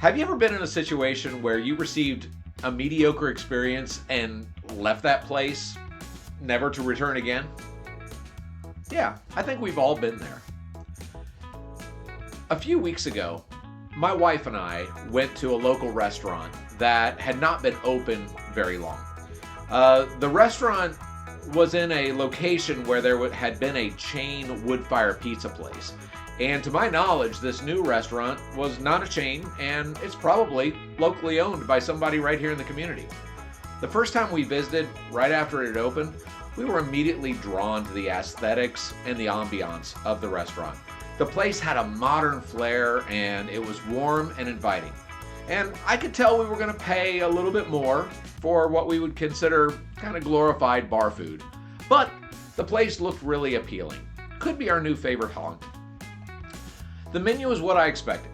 Have you ever been in a situation where you received a mediocre experience and left that place never to return again? Yeah, I think we've all been there. A few weeks ago, my wife and I went to a local restaurant that had not been open very long. The restaurant was in a location where there had been a chain wood-fire pizza place. And to my knowledge, this new restaurant was not a chain, and it's probably locally owned by somebody right here in the community. The first time we visited, right after it had opened, we were immediately drawn to the aesthetics and the ambiance of the restaurant. The place had a modern flair, and it was warm and inviting. And I could tell we were going to pay a little bit more for what we would consider kind of glorified bar food. But the place looked really appealing. Could be our new favorite haunt. The menu is what I expected.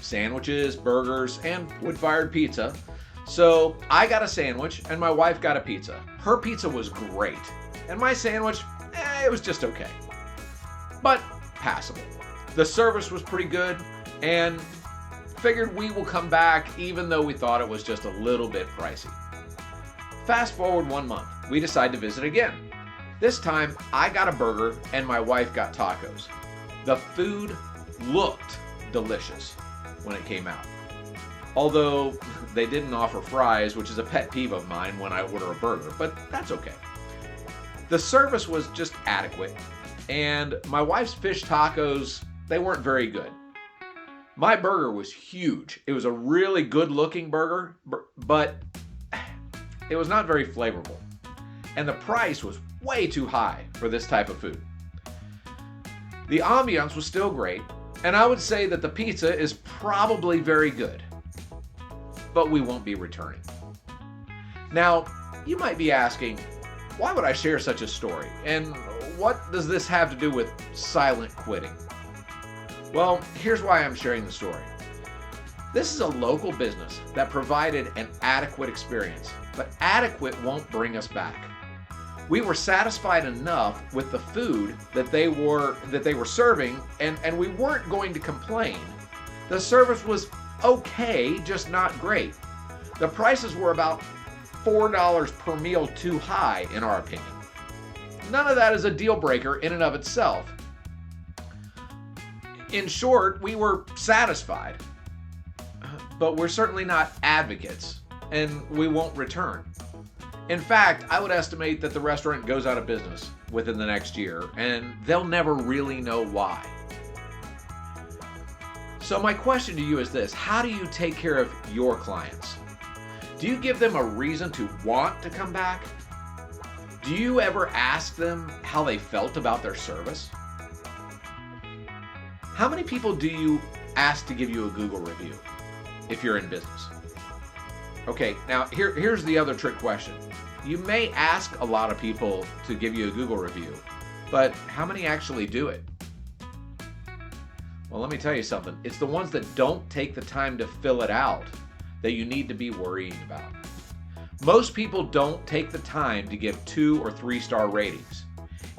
Sandwiches, burgers, and wood-fired pizza. So I got a sandwich and my wife got a pizza. Her pizza was great. And my sandwich, it was just okay. But passable. The service was pretty good, and figured we will come back even though we thought it was just a little bit pricey. Fast forward 1 month, we decide to visit again. This time, I got a burger and my wife got tacos. The food looked delicious when it came out. Although they didn't offer fries, which is a pet peeve of mine when I order a burger, but that's okay. The service was just adequate, and my wife's fish tacos, they weren't very good. My burger was huge. It was a really good looking burger, but it was not very flavorful. And the price was way too high for this type of food. The ambiance was still great, and I would say that the pizza is probably very good, but we won't be returning. Now, you might be asking, why would I share such a story? And what does this have to do with silent quitting? Well, here's why I'm sharing the story. This is a local business that provided an adequate experience, but adequate won't bring us back. We were satisfied enough with the food that they were serving, and we weren't going to complain. The service was okay, just not great. The prices were about $4 per meal too high, in our opinion. None of that is a deal breaker in and of itself. In short, we were satisfied, but we're certainly not advocates, and we won't return. In fact, I would estimate that the restaurant goes out of business within the next year, and they'll never really know why. So my question to you is this: how do you take care of your clients? Do you give them a reason to want to come back? Do you ever ask them how they felt about their service? How many people do you ask to give you a Google review if you're in business? Okay, now here's the other trick question. You may ask a lot of people to give you a Google review, but how many actually do it? Well, let me tell you something. It's the ones that don't take the time to fill it out that you need to be worrying about. Most people don't take the time to give 2 or 3 star ratings.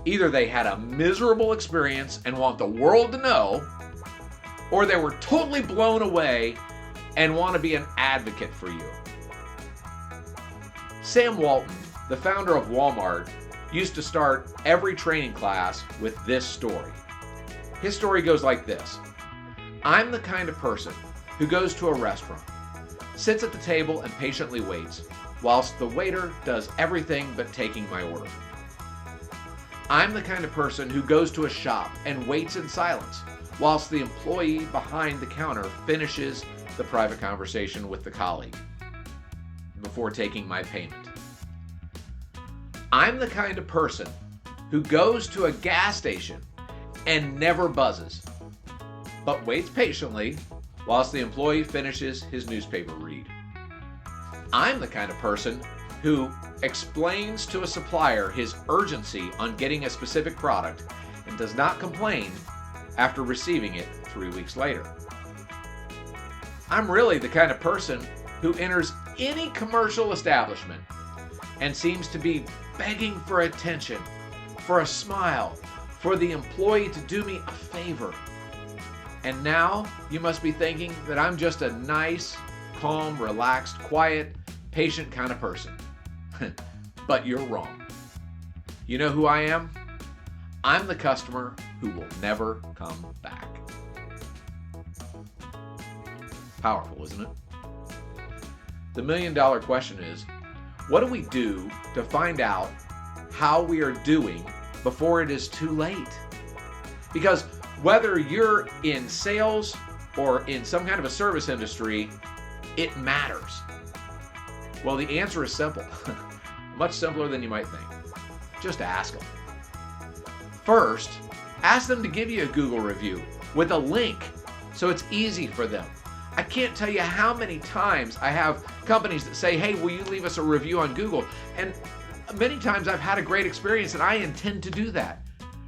Either they had a miserable experience and want the world to know, or they were totally blown away and want to be an advocate for you. Sam Walton, the founder of Walmart, used to start every training class with this story. His story goes like this: I'm the kind of person who goes to a restaurant, sits at the table and patiently waits, whilst the waiter does everything but taking my order. I'm the kind of person who goes to a shop and waits in silence, whilst the employee behind the counter finishes the private conversation with the colleague before taking my payment. I'm the kind of person who goes to a gas station and never buzzes, but waits patiently whilst the employee finishes his newspaper read. I'm the kind of person who explains to a supplier his urgency on getting a specific product and does not complain after receiving it 3 weeks later. I'm really the kind of person who enters any commercial establishment and seems to be begging for attention, for a smile, for the employee to do me a favor. And now you must be thinking that I'm just a nice, calm, relaxed, quiet, patient kind of person. But you're wrong. You know who I am? I'm the customer who will never come back. Powerful, isn't it? The million-dollar question is, what do we do to find out how we are doing before it is too late? Because whether you're in sales or in some kind of a service industry, it matters. Well, the answer is simple. Much simpler than you might think. Just ask them. First, ask them to give you a Google review with a link so it's easy for them. I can't tell you how many times I have companies that say, hey, will you leave us a review on Google? And many times I've had a great experience and I intend to do that.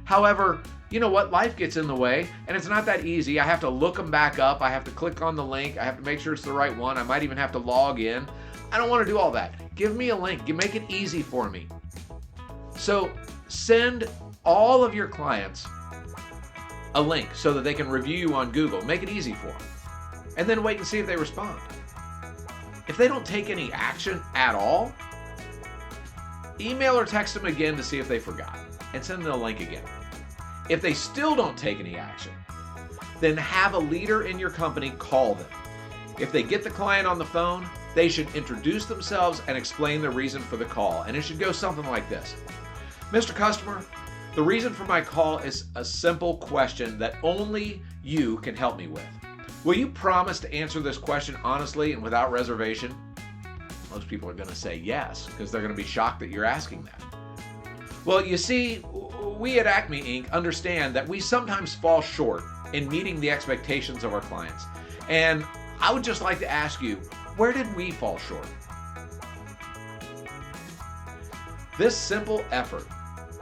However, you know what? Life gets in the way and it's not that easy. I have to look them back up. I have to click on the link. I have to make sure it's the right one. I might even have to log in. I don't want to do all that. Give me a link. You make it easy for me. So send all of your clients a link so that they can review you on Google. Make it easy for them. And then wait and see if they respond. If they don't take any action at all, email or text them again to see if they forgot and send them the link again. If they still don't take any action, then have a leader in your company call them. If they get the client on the phone, they should introduce themselves and explain the reason for the call. And it should go something like this. Mr. Customer, the reason for my call is a simple question that only you can help me with. Will you promise to answer this question honestly and without reservation? Most people are going to say yes, because they're going to be shocked that you're asking that. Well, you see, we at Acme Inc. understand that we sometimes fall short in meeting the expectations of our clients. And I would just like to ask you, where did we fall short? This simple effort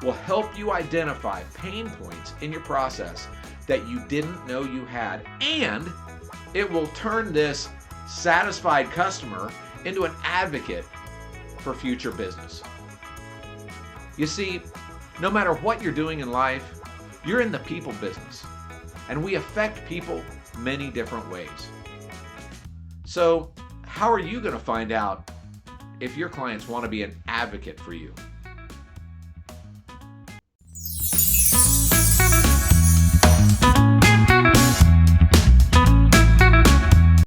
will help you identify pain points in your process that you didn't know you had, and it will turn this satisfied customer into an advocate for future business. You see, no matter what you're doing in life, you're in the people business, and we affect people many different ways. So, how are you going to find out if your clients want to be an advocate for you?